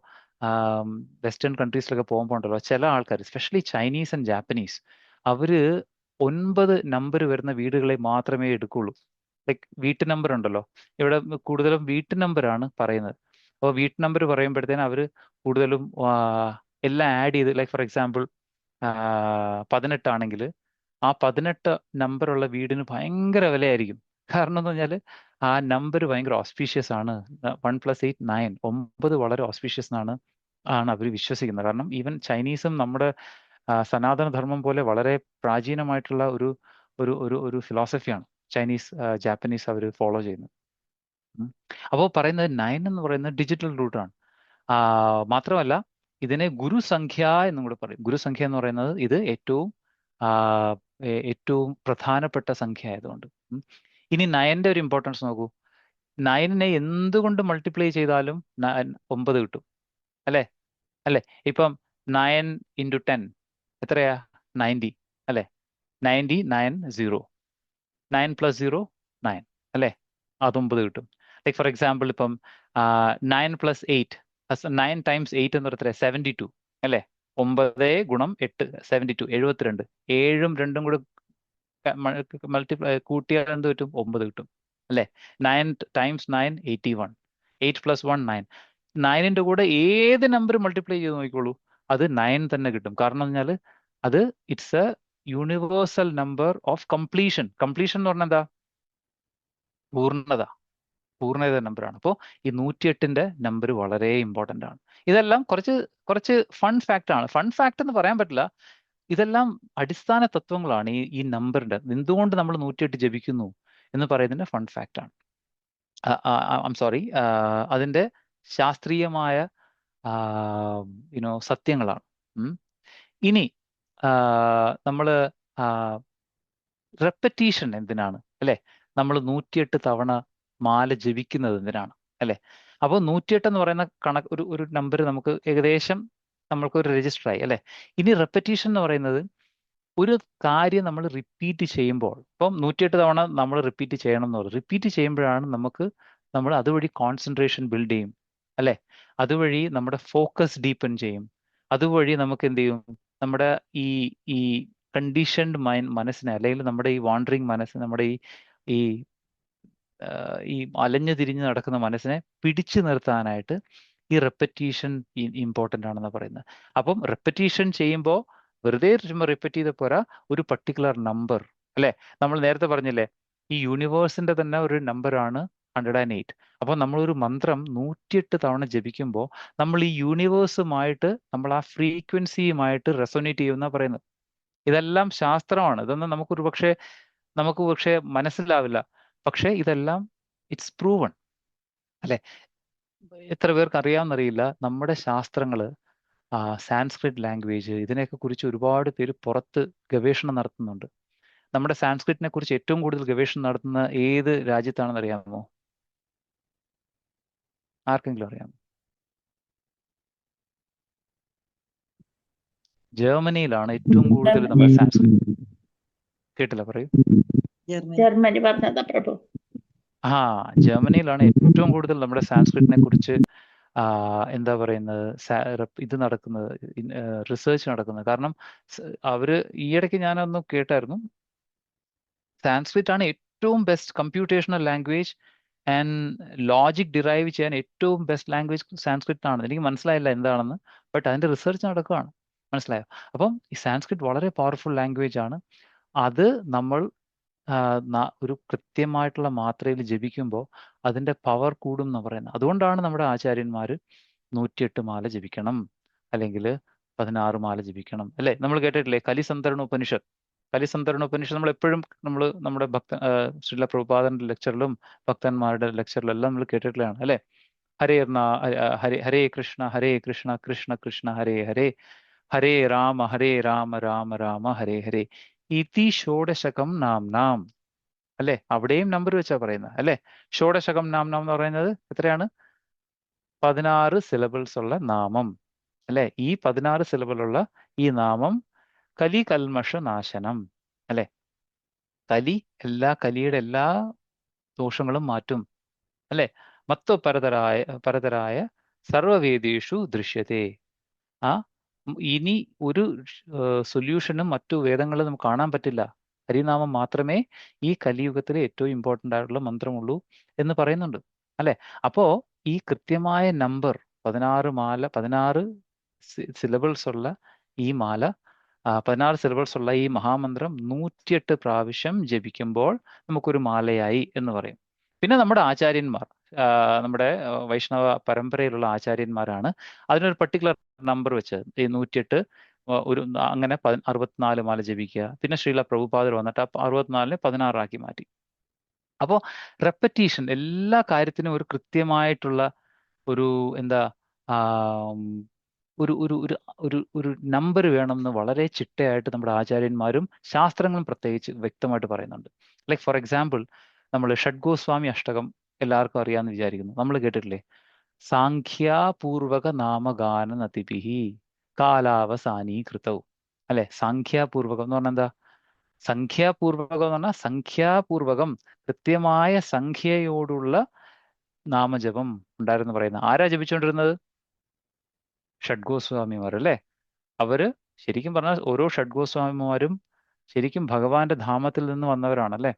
വെസ്റ്റേൺ കൺട്രീസിലൊക്കെ പോകുമ്പോൾ ഉണ്ടല്ലോ, ചില ആൾക്കാർ, എസ്പെഷ്യലി ചൈനീസ് ആൻഡ് ജാപ്പനീസ്, അവര് 9 നമ്പർ വരുന്ന വീടുകളെ മാത്രമേ എടുക്കുള്ളൂ. ലൈക്ക് വീട്ടു നമ്പർ ഉണ്ടല്ലോ, ഇവിടെ കൂടുതലും വീട്ടു നമ്പറാണ് പറയുന്നത്. അപ്പോൾ വീട്ടു നമ്പർ പറയുമ്പോഴത്തേനും അവർ കൂടുതലും എല്ലാം ആഡ് ചെയ്ത്, ലൈക്ക് ഫോർ എക്സാമ്പിൾ 18 ആണെങ്കിൽ ആ 18 നമ്പറുള്ള വീടിന് ഭയങ്കര വിലയായിരിക്കും. കാരണം എന്ന് പറഞ്ഞാൽ ആ നമ്പർ ഭയങ്കര ഓസ്പീഷ്യസ് ആണ്. 1 + 8 9, 9 വളരെ ഓസ്പീഷ്യസ് ആണ് അവർ വിശ്വസിക്കുന്നത്. കാരണം ഈവൻ ചൈനീസും നമ്മുടെ സനാതന ധർമ്മം പോലെ വളരെ പ്രാചീനമായിട്ടുള്ള ഒരു ഒരു ഒരു ഒരു ഫിലോസഫിയാണ് ചൈനീസ്, ജാപ്പനീസ് അവർ ഫോളോ ചെയ്യുന്നത്. അപ്പോൾ പറയുന്നത് 9 എന്ന് പറയുന്നത് ഡിജിറ്റൽ റൂട്ടാണ്. മാത്രമല്ല ഇതിനെ ഗുരുസംഖ്യ എന്നും കൂടെ പറയും. ഗുരുസംഖ്യ എന്ന് പറയുന്നത് ഇത് ഏറ്റവും പ്രധാനപ്പെട്ട സംഖ്യ ആയതുകൊണ്ട്. ഇനി 9ന്റെ ഒരു ഇമ്പോർട്ടൻസ് നോക്കൂ. 9നെ എന്തുകൊണ്ട് മൾട്ടിപ്ലൈ ചെയ്താലും 9 കിട്ടും, അല്ലേ? ഇപ്പം 9 × 10 എത്രയാ? 90, അല്ലേ? 90 9 0, 9 + 0 9, അല്ലേ? അത് 9 കിട്ടും. ലൈക്ക് ഫോർ എക്സാമ്പിൾ ഇപ്പം 9 + 8, 9 × 8 എന്ന് പറയുന്നത് 72, അല്ലേ? 9 × 8 72, 72. 7ഉം 2ഉം കൂടെ മൾട്ടിപ്ലൈ കൂട്ടിയാൽ എന്ത് കിട്ടും? 9 കിട്ടും, അല്ലേ? 9 × 9 81, 8 + 1 9. 9ന്റെ കൂടെ ഏത് നമ്പർ മൾട്ടിപ്ലൈ ചെയ്ത് നോക്കിക്കോളൂ, അത് 9 തന്നെ കിട്ടും. കാരണം എന്ന് പറഞ്ഞാൽ അത് it's A universal number of completion. Completion എന്ന് പറഞ്ഞാൽ എന്താ? പൂർണ്ണത നമ്പറാണ്. അപ്പോൾ ഈ 108ന്റെ നമ്പർ വളരെ ഇമ്പോർട്ടൻ്റ് ആണ്. ഇതെല്ലാം കുറച്ച് ഫൺ ഫാക്റ്റ് ആണ്. ഫൺ ഫാക്റ്റ് എന്ന് പറയാൻ പറ്റില്ല, ഇതെല്ലാം അടിസ്ഥാന തത്വങ്ങളാണ്. ഈ നമ്പറിന്റെ എന്തുകൊണ്ട് നമ്മൾ 108 ജപിക്കുന്നു എന്ന് പറയുന്നതിന്റെ ഫൺ ഫാക്റ്റ് ആണ്. സോറി, അതിന്റെ ശാസ്ത്രീയമായ സത്യങ്ങളാണ്. ഇനി നമ്മൾ റെപ്പറ്റീഷൻ എന്തിനാണ്, അല്ലെ? നമ്മൾ 108 തവണ മാല ജപിക്കുന്നത് എന്തിനാണ്, അല്ലെ? അപ്പോൾ 108 എന്ന് പറയുന്ന ഒരു നമ്പർ നമുക്ക് ഏകദേശം നമ്മൾക്കൊരു രജിസ്റ്റർ ആയി, അല്ലെ? ഇനി റെപ്പറ്റീഷൻ എന്ന് പറയുന്നത് ഒരു കാര്യം നമ്മൾ റിപ്പീറ്റ് ചെയ്യുമ്പോൾ, ഇപ്പം 108 തവണ നമ്മൾ റിപ്പീറ്റ് ചെയ്യണം എന്ന് പറയും. റിപ്പീറ്റ് ചെയ്യുമ്പോഴാണ് നമ്മൾ അതുവഴി കോൺസെൻട്രേഷൻ ബിൽഡ് ചെയ്യും, അല്ലെ? അതുവഴി നമ്മുടെ ഫോക്കസ് ഡീപ്പൻ ചെയ്യും. അതുവഴി നമുക്ക് എന്ത് ചെയ്യും? നമ്മുടെ ഈ കണ്ടീഷൻഡ് മനസ്സിനെ, അല്ലെങ്കിൽ നമ്മുടെ ഈ വാണ്ടറിങ് മനസ്സ്, നമ്മുടെ ഈ അലഞ്ഞു തിരിഞ്ഞ് നടക്കുന്ന മനസ്സിനെ പിടിച്ചു നിർത്താനായിട്ട് ഈ റെപ്പറ്റീഷൻ ഇമ്പോർട്ടൻ്റ് ആണെന്ന് പറയുന്നത്. അപ്പം റെപ്പറ്റീഷൻ ചെയ്യുമ്പോൾ വെറുതെ ചുമ്മാ റിപ്പീറ്റ് ചെയ്ത പോരാ, ഒരു പർട്ടിക്കുലർ നമ്പർ, അല്ലെ? നമ്മൾ നേരത്തെ പറഞ്ഞില്ലേ, ഈ യൂണിവേഴ്സിന്റെ തന്നെ ഒരു നമ്പറാണ് 108. അപ്പോൾ നമ്മളൊരു മന്ത്രം 108 തവണ ജപിക്കുമ്പോൾ നമ്മൾ ഈ യൂണിവേഴ്സുമായിട്ട് നമ്മൾ ആ ഫ്രീക്വൻസിയുമായിട്ട് റെസൊനേറ്റ് ചെയ്യുമെന്നാണ് പറയുന്നത്. ഇതെല്ലാം ശാസ്ത്രമാണ്. ഇതൊന്നും നമുക്ക് പക്ഷേ മനസ്സിലാവില്ല. പക്ഷേ ഇതെല്ലാം ഇറ്റ്സ് പ്രൂവൺ അല്ലെ? എത്ര പേർക്ക് അറിയാമെന്നറിയില്ല, നമ്മുടെ ശാസ്ത്രങ്ങള് സാൻസ്ക്രിറ്റ് ലാംഗ്വേജ് ഇതിനെയൊക്കെ കുറിച്ച് ഒരുപാട് പേര് പുറത്ത് ഗവേഷണം നടത്തുന്നുണ്ട്. നമ്മുടെ സാൻസ്ക്രിറ്റിനെ കുറിച്ച് ഏറ്റവും കൂടുതൽ ഗവേഷണം നടത്തുന്ന ഏത് രാജ്യത്താണെന്ന് അറിയാമോ? ആർക്കെങ്കിലും അറിയാമോ? ജർമ്മനിയിലാണ് ഏറ്റവും കൂടുതൽ നമ്മുടെ സാൻസ്ക്രിറ്റ്. കേട്ടില്ല, പറയൂ. ജർമ്മനി പറഞ്ഞതാ പ്രഭു. ജർമ്മനിയിലാണ് ഏറ്റവും കൂടുതൽ നമ്മുടെ സാൻസ്ക്രിറ്റിനെ കുറിച്ച് എന്താ പറയുന്നത്, ഇത് നടക്കുന്നത്, റിസർച്ച് നടക്കുന്നത്. കാരണം അവര് ഈയിടയ്ക്ക് ഞാനൊന്ന് കേട്ടായിരുന്നു, സാൻസ്ക്രിറ്റ് ആണ് ഏറ്റവും best computational language and logic derive ചെയ്യാൻ ഏറ്റവും ബെസ്റ്റ് ലാംഗ്വേജ് സാൻസ്ക്രിറ്റ് ആണ്. എനിക്ക് മനസ്സിലായില്ല എന്താണെന്ന്, ബട്ട് അതിന്റെ റിസർച്ച് നടക്കുകയാണ്. മനസ്സിലായോ? അപ്പം ഈ സാൻസ്ക്രിറ്റ് വളരെ പവർഫുൾ ലാംഗ്വേജ് ആണ്. അത് നമ്മൾ ഒരു കൃത്യമായിട്ടുള്ള മാത്രയിൽ ജപിക്കുമ്പോൾ അതിന്റെ പവർ കൂടും എന്ന് പറയുന്നത്. അതുകൊണ്ടാണ് നമ്മുടെ ആചാര്യന്മാർ 108 മാല ജപിക്കണം, അല്ലെങ്കിൽ 16 മാല ജപിക്കണം, അല്ലെ? നമ്മൾ കേട്ടിട്ടില്ലേ കലിസന്തരണ ഉപനിഷത്ത് നമ്മൾ എപ്പോഴും നമ്മുടെ ശ്രീല പ്രഭുപാദന്റെ ലെക്ചറിലും ഭക്തന്മാരുടെ ലെക്ചറിലും എല്ലാം നമ്മൾ കേട്ടിട്ടുള്ളതാണ്, അല്ലെ? ഹരേ കൃഷ്ണ കൃഷ്ണ കൃഷ്ണ ഹരേ ഹരേ, ഹരേ രാമ രാമ രാമ ഹരേ ഹരേ, ഇതി ഷോഡശകം നാം. അല്ലെ? അവിടെയും നമ്പർ വെച്ചാ പറയുന്നത്, അല്ലെ? ഷോഡശകം നാം എന്ന് പറയുന്നത് എത്രയാണ്? 16 സിലബിൾസ് ഉള്ള നാമം, അല്ലെ? ഈ 16 സിലബിളുള്ള ഈ നാമം കലികൽമഷ നാശനം, അല്ലെ? കലിയുടെ എല്ലാ ദോഷങ്ങളും മാറ്റും, അല്ലെ? പരതരായ സർവവേദേഷു ദൃശ്യത്തെ. ഇനി ഒരു സൊല്യൂഷനും മറ്റു വേദങ്ങളും നമുക്ക് കാണാൻ പറ്റില്ല. ഹരിനാമം മാത്രമേ ഈ കലിയുഗത്തിലെ ഏറ്റവും ഇമ്പോർട്ടൻ്റ് ആയിട്ടുള്ള മന്ത്രമുള്ളൂ എന്ന് പറയുന്നുണ്ട്, അല്ലെ? അപ്പോ ഈ കൃത്യമായ നമ്പർ 16 സിലബിൾസ് ഉള്ള ഈ മാല, 16 സിലബിൾസ് ഉള്ള ഈ മഹാമന്ത്രം 108 പ്രാവശ്യം ജപിക്കുമ്പോൾ നമുക്കൊരു മാലയായി എന്ന് പറയും. പിന്നെ നമ്മുടെ ആചാര്യന്മാർ, നമ്മുടെ വൈഷ്ണവ പരമ്പരയിലുള്ള ആചാര്യന്മാരാണ് അതിനൊരു പർട്ടിക്കുലർ നമ്പർ വെച്ചത്. ഈ 108 അങ്ങനെ 64 മാല ജപിക്കുക. പിന്നെ ശ്രീല പ്രഭുപാദർ വന്നിട്ട് 64-നെ 16 ആക്കി മാറ്റി. അപ്പോൾ റെപ്പറ്റീഷൻ, എല്ലാ കാര്യത്തിനും ഒരു കൃത്യമായിട്ടുള്ള ഒരു എന്താ ഒരു ഒരു ഒരു ഒരു ഒരു നമ്പർ വേണമെന്ന് വളരെ ചിട്ടയായിട്ട് നമ്മുടെ ആചാര്യന്മാരും ശാസ്ത്രങ്ങളും പ്രത്യേകിച്ച് വ്യക്തമായിട്ട് പറയുന്നുണ്ട്. ലൈക്ക് ഫോർ എക്സാമ്പിൾ, നമ്മൾ ഷഡ്ഗോസ്വാമി അഷ്ടകം എല്ലാവർക്കും അറിയാമെന്ന് വിചാരിക്കുന്നു. നമ്മൾ കേട്ടിട്ടില്ലേ? സാഖ്യാപൂർവക നാമഗാന നതിഭിഹി കാലാവസാനീകൃതവും, അല്ലെ? സാഖ്യാപൂർവകം എന്ന് പറഞ്ഞാൽ എന്താ? സംഖ്യാപൂർവകം എന്ന് പറഞ്ഞാൽ സംഖ്യാപൂർവകം, കൃത്യമായ സംഖ്യയോടുള്ള നാമജപം ഉണ്ടായിരുന്നു പറയുന്നത്. ആരാ ജപിച്ചുകൊണ്ടിരുന്നത്? ഷഡ്ഗോസ്വാമിമാർ, അല്ലെ? അവര് ശരിക്കും പറഞ്ഞാൽ ഓരോ ഷഡ്ഗോസ്വാമിമാരും ശരിക്കും ഭഗവാന്റെ ധാമത്തിൽ നിന്ന് വന്നവരാണ്, അല്ലെ?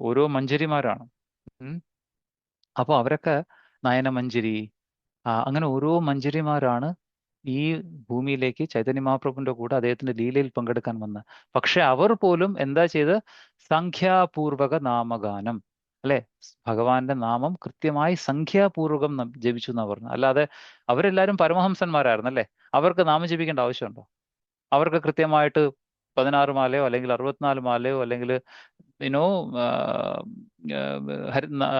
ഓരോ മഞ്ജരിമാരാണ്. അപ്പോൾ അവരൊക്കെ നയനമഞ്ജരി, അങ്ങനെ ഓരോ മഞ്ജരിമാരാണ് ഈ ഭൂമിയിലേക്ക് ചൈതന്യ മഹാപ്രഭുവിന്റെ കൂടെ അദ്ദേഹത്തിന്റെ ലീലയിൽ പങ്കെടുക്കാൻ വന്ന്. പക്ഷെ അവർ പോലും എന്താ ചെയ്ത്? സംഖ്യാപൂർവക നാമഗാനം, അല്ലെ? ഭഗവാന്റെ നാമം കൃത്യമായി സംഖ്യാപൂർവകം ജപിച്ചു എന്നാ പറഞ്ഞു. അല്ലാതെ അവരെല്ലാവരും പരമഹംസന്മാരായിരുന്നു, അല്ലെ? അവർക്ക് നാമം ജപിക്കേണ്ട ആവശ്യമുണ്ടോ? അവർക്ക് കൃത്യമായിട്ട് 16 മാലയോ അല്ലെങ്കിൽ 64 മാലയോ അല്ലെങ്കിൽ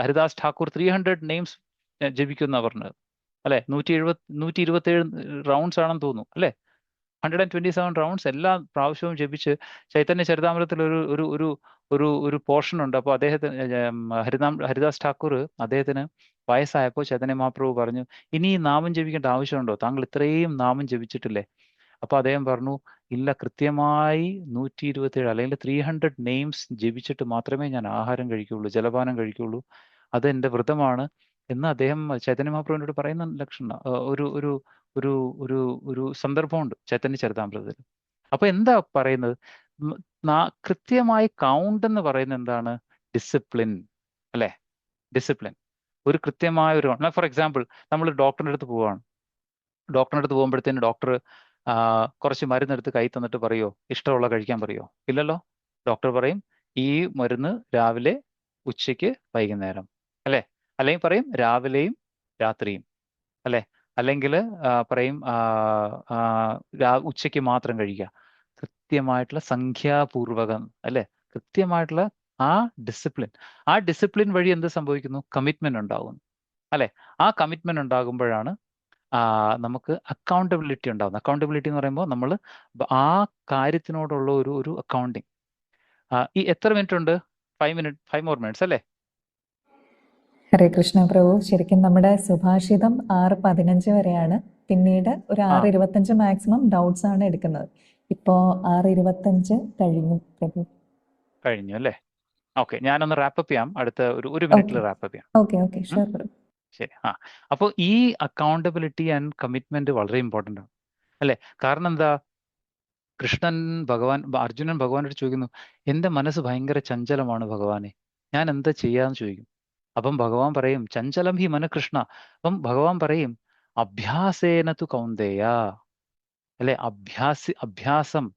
ഹരിദാസ് ഠാക്കൂർ 300 നെയിംസ് ജപിക്കുന്ന പറഞ്ഞത്, അല്ലെ? 127 റൗണ്ട്സ് ആണെന്ന് തോന്നുന്നു, അല്ലെ? 127 റൗണ്ട്സ് എല്ലാ പ്രാവശ്യവും ജപിച്ച് ചൈതന്യ ചരിതാമൃതത്തിൽ ഒരു ഒരു ഒരു ഒരു ഒരു പോർഷൻ ഉണ്ട്. അപ്പോൾ ഹരിദാസ് ഠാക്കൂർ അദ്ദേഹത്തിന് വയസ്സായപ്പോൾ ചൈതന്യ മഹാപ്രഭു പറഞ്ഞു, ഇനി ഈ നാമം ജപിക്കേണ്ട ആവശ്യമുണ്ടോ? താങ്കൾ ഇത്രയും നാമം ജപിച്ചിട്ടില്ലേ? അപ്പൊ അദ്ദേഹം പറഞ്ഞു, ഇല്ല, കൃത്യമായി 127 അല്ലെങ്കിൽ 300 നെയിംസ് ജപിച്ചിട്ട് മാത്രമേ ഞാൻ ആഹാരം കഴിക്കുകയുള്ളൂ, ജലപാനം കഴിക്കുകയുള്ളൂ, അത് എൻ്റെ വ്രതമാണ് എന്ന് അദ്ദേഹം ചൈതന്യ മഹാപ്രഭുവിനോട് പറയുന്ന ലക്ഷണം ഒരു ഒരു ഒരു ഒരു ഒരു സന്ദർഭമുണ്ട് ചൈതന്യ ചരിതാമൃതത്തിൽ. അപ്പൊ എന്താ പറയുന്നത്? കൃത്യമായി കൗണ്ട് എന്ന് പറയുന്നത് എന്താണ്? ഡിസിപ്ലിൻ, അല്ലെ? ഡിസിപ്ലിൻ, ഒരു കൃത്യമായ ഒരു, ഫോർ എക്സാമ്പിൾ, നമ്മൾ ഡോക്ടറിന്റെ അടുത്ത് പോവുകയാണ്. ഡോക്ടറിന്റെ അടുത്ത് പോകുമ്പോഴത്തേന് ഡോക്ടർ കുറച്ച് മരുന്നെടുത്ത് കൈ തന്നിട്ട് പറയോ ഇഷ്ടമുള്ള കഴിക്കാൻ പറയോ? ഇല്ലല്ലോ. ഡോക്ടർ പറയും, ഈ മരുന്ന് രാവിലെ ഉച്ചയ്ക്ക് വൈകുന്നേരം, അല്ലേ? അല്ലെങ്കിൽ പറയും രാവിലെയും രാത്രിയും, അല്ലേ? അല്ലെങ്കിൽ പറയും ഉച്ചയ്ക്ക് മാത്രം കഴിക്കുക. കൃത്യമായിട്ടുള്ള സംഖ്യാപൂർവകം, അല്ലേ? കൃത്യമായിട്ടുള്ള ആ ഡിസിപ്ലിൻ വഴി എന്ത് സംഭവിക്കുന്നു? കമ്മിറ്റ്മെന്റ് ഉണ്ടാകുന്നു, അല്ലെ? ആ കമ്മിറ്റ്മെന്റ് ഉണ്ടാകുമ്പോഴാണ് നമുക്ക് അക്കൗണ്ടബിലിറ്റി ഉണ്ടാകുന്നത്. അക്കൗണ്ടബിലിറ്റി എന്ന് പറയുമ്പോൾ നമ്മൾ ആ കാര്യത്തിനോടുള്ള ഒരു അക്കൗണ്ടിങ്. ഈ എത്ര മിനിറ്റ് ഉണ്ട്? 5 more minutes, അല്ലേ? ഹരേ കൃഷ്ണ പ്രഭു, ശരിക്കും നമ്മുടെ സുഭാഷിതം 6:15 വരെയാണ്. പിന്നീട് ഒരു 6:25 മാക്സിമം ഡൗട്ട്സ് ആണ് എടുക്കുന്നത്. ഇപ്പോ 6:25 കഴിഞ്ഞു പ്രഭു. കഴിഞ്ഞു അല്ലേ? ഓക്കെ, ഞാനൊന്ന് റാപ്പപ്പ് ചെയ്യാം. അടുത്ത ഒരു മിനിറ്റിൽ റാപ്പപ്പ് ചെയ്യാം. ഓക്കെ ഷുവർ പ്രഭു. ശരി. അപ്പോൾ ഈ അക്കൗണ്ടബിലിറ്റി ആൻഡ് കമ്മിറ്റ്മെന്റ് വളരെ ഇമ്പോർട്ടൻ്റ് ആണ്, അല്ലേ? കാരണം എന്താ? അർജുനൻ ഭഗവാനോട് ചോദിക്കുന്നു, എൻ്റെ മനസ്സ് ഭയങ്കര ചഞ്ചലമാണ് ഭഗവാനെ, ഞാൻ എന്താ ചെയ്യാന്ന് ചോദിക്കും. അപ്പം ഭഗവാൻ പറയും, ചഞ്ചലം ഹി മന കൃഷ്ണ. അപ്പം ഭഗവാൻ പറയും, അഭ്യാസേന തു കൗന്ദേയ, അല്ലെ? അഭ്യാസം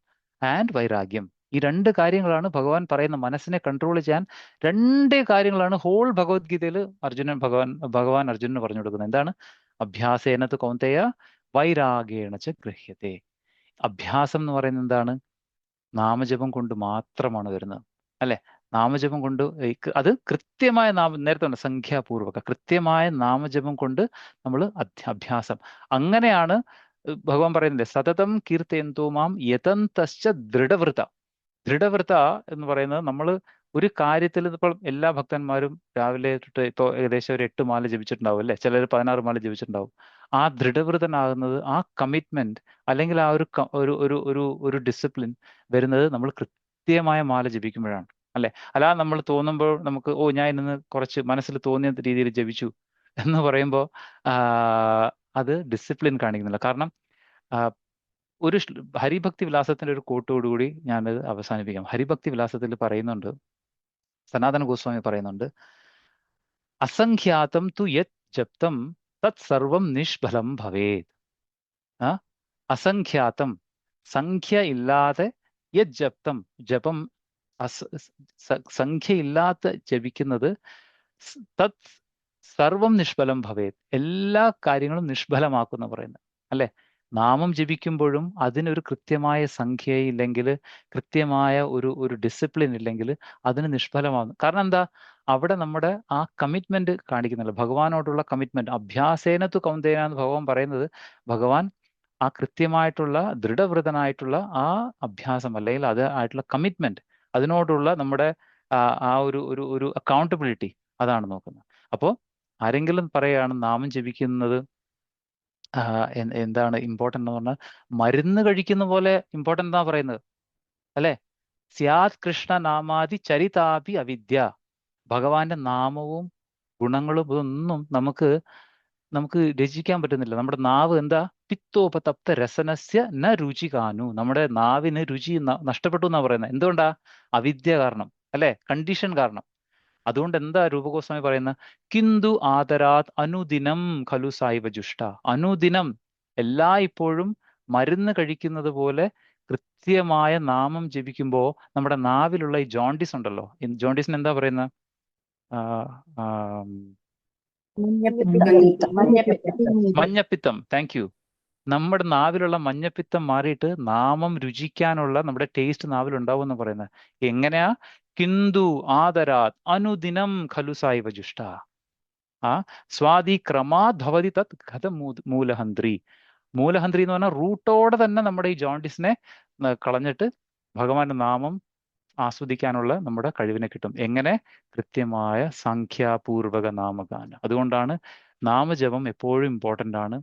ആൻഡ് വൈരാഗ്യം, ഈ 2 കാര്യങ്ങളാണ് ഭഗവാൻ പറയുന്ന. മനസ്സിനെ കൺട്രോൾ ചെയ്യാൻ 2 കാര്യങ്ങളാണ് ഹോൾ ഭഗവത്ഗീതയിൽ ഭഗവാൻ അർജുനന് പറഞ്ഞു കൊടുക്കുന്നത്. എന്താണ്? അഭ്യാസേന തു കൗന്ദേയ വൈരാഗേണ ച ഗൃഹ്യത്തെ. അഭ്യാസം എന്ന് പറയുന്നത് എന്താണ്? നാമജപം കൊണ്ട് മാത്രമാണ് വരുന്നത്, അല്ലെ? നാമജപം കൊണ്ട് അത് കൃത്യമായ നേരത്തെ പറഞ്ഞ സംഖ്യാപൂർവക കൃത്യമായ നാമജപം കൊണ്ട് നമ്മൾ അഭ്യാസം. അങ്ങനെയാണ് ഭഗവാൻ പറയുന്നത്, സതതം കീർത്തയന്തോ മാം യതന്തശ്ച ദൃഢവൃത. ദൃഢവൃത എന്ന് പറയുന്നത്, നമ്മൾ ഒരു കാര്യത്തിൽ ഇപ്പോൾ എല്ലാ ഭക്തന്മാരും രാവിലെ തൊട്ട് ഇപ്പോൾ ഏകദേശം ഒരു 8 മാല ജപിച്ചിട്ടുണ്ടാവും, അല്ലെ? ചിലർ 16 മാല ജപിച്ചിട്ടുണ്ടാവും. ആ ദൃഢവൃതനാകുന്നത്, ആ കമ്മിറ്റ്മെന്റ് അല്ലെങ്കിൽ ആ ഒരു ഡിസിപ്ലിൻ വരുന്നത് നമ്മൾ കൃത്യമായ മാല ജപിക്കുമ്പോഴാണ്, അല്ലെ? അല്ലാതെ നമ്മൾ തോന്നുമ്പോൾ നമുക്ക് ഞാൻ ഇന്ന് കുറച്ച് മനസ്സിൽ തോന്നിയ രീതിയിൽ ജപിച്ചു എന്ന് പറയുമ്പോൾ അത് ഡിസിപ്ലിൻ കാണിക്കുന്നില്ല. കാരണം ഒരു ഹരിഭക്തി വിലാസത്തിന്റെ ഒരു കോട്ടോടുകൂടി ഞാനത് അവസാനിപ്പിക്കാം. ഹരിഭക്തി വിലാസത്തിൽ പറയുന്നുണ്ട്, സനാതന ഗോസ്വാമി പറയുന്നുണ്ട്, അസംഖ്യാതം തു യത് ജപ്തം തത് സർവം നിഷ്ഫലം ഭവേത്. അസംഖ്യാതം, സംഖ്യ ഇല്ലാതെ, യത് ജപം സംഖ്യയില്ലാത്ത ജപിക്കുന്നത്, തത് സർവം നിഷ്ഫലം ഭവേത്, എല്ലാ കാര്യങ്ങളും നിഷ്ഫലമാക്കുന്ന പറയുന്നത്, അല്ലെ? നാമം ജപിക്കുമ്പോഴും അതിനൊരു കൃത്യമായ സംഖ്യയില്ലെങ്കിൽ, കൃത്യമായ ഒരു ഡിസിപ്ലിൻ ഇല്ലെങ്കിൽ അതിന് നിഷ്ഫലമാകുന്നു. കാരണം എന്താ? അവിടെ നമ്മുടെ ആ കമ്മിറ്റ്മെന്റ് കാണിക്കുന്നില്ല, ഭഗവാനോടുള്ള കമ്മിറ്റ്മെന്റ്. അഭ്യാസേന തു കൗന്ദേയ എന്ന് ഭഗവാൻ പറയുന്നത്, ഭഗവാൻ ആ കൃത്യമായിട്ടുള്ള ദൃഢവ്രതനായിട്ടുള്ള ആ അഭ്യാസം അല്ലെങ്കിൽ അത് ആയിട്ടുള്ള കമ്മിറ്റ്മെന്റ്, അതിനോടുള്ള നമ്മുടെ ആ ഒരു അക്കൗണ്ടബിലിറ്റി, അതാണ് നോക്കുന്നത്. അപ്പോൾ ആരെങ്കിലും പറയുകയാണ് നാമം ജപിക്കുന്നത് എന്താണ് ഇമ്പോർട്ടൻ്റ് എന്ന് പറഞ്ഞാൽ, മരുന്ന് കഴിക്കുന്ന പോലെ ഇമ്പോർട്ടൻ്റ് എന്നാ പറയുന്നത്, അല്ലെ? സ്യാത് കൃഷ്ണ നാമാതി ചരിതാപി അവിദ്യ. ഭഗവാന്റെ നാമവും ഗുണങ്ങളും ഇതൊന്നും നമുക്ക് രചിക്കാൻ പറ്റുന്നില്ല. നമ്മുടെ നാവ് എന്താ? പിത്തോപതപ്ത രസനസ്യ ന രുചി കാണു. നമ്മുടെ നാവിന് രുചി നഷ്ടപ്പെട്ടു എന്നാ പറയുന്നത്. എന്തുകൊണ്ടാ? അവിദ്യ കാരണം, അല്ലെ? കണ്ടീഷൻ കാരണം. അതുകൊണ്ട് എന്താ രൂപഗോസ്വാമി പറയുന്നത്? കിന്തു ആദരാത് അനുദിനം ഖലു സായിവ ജുഷ്ട. അനുദിനം, ഇപ്പോഴും മരുന്ന് കഴിക്കുന്നത് പോലെ കൃത്യമായ നാമം ജപിക്കുമ്പോൾ നമ്മുടെ നാവിലുള്ള ഈ ജോണ്ടിസ് ഉണ്ടല്ലോ, ജോണ്ടിസിന് എന്താ പറയുന്നത്? മഞ്ഞപ്പിത്തം. Thank you. നമ്മുടെ നാവിലുള്ള മഞ്ഞപ്പിത്തം മാറിയിട്ട് നാമം രുചിക്കാനുള്ള നമ്മുടെ ടേസ്റ്റ് നാവിലുണ്ടാവും എന്ന് പറയുന്നത്. എങ്ങനെയാ? കിന്തു ആദരാത് അനുദിനം ഖലു സായിവ ജുഷ്ട. സ്വാതി ക്രമാത് ഭവതി തത് ഖത മൂലഹന്ത്രി. മൂലഹന്ത്രി എന്ന് പറഞ്ഞാൽ റൂട്ടോടെ തന്നെ നമ്മുടെ ഈ ജോണ്ടിസിനെ കളഞ്ഞിട്ട് ഭഗവാന്റെ നാമം ആസ്വദിക്കാനുള്ള നമ്മുടെ കഴിവിനെ കിട്ടും. എങ്ങനെ? കൃത്യമായ സംഖ്യാപൂർവക നാമഗാനം. അതുകൊണ്ടാണ് നാമജപം എപ്പോഴും ഇമ്പോർട്ടൻ്റ് ആണ്.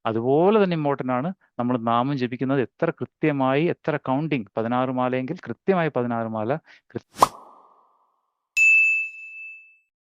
അതുപോലെ തന്നെ ഇമ്പോർട്ടൻ്റ് ആണ് നമ്മൾ നാമം ജപിക്കുന്നത് എത്ര കൃത്യമായി, എത്ര കൗണ്ടിങ്. 16 മാലയെങ്കിൽ കൃത്യമായി 16 മാല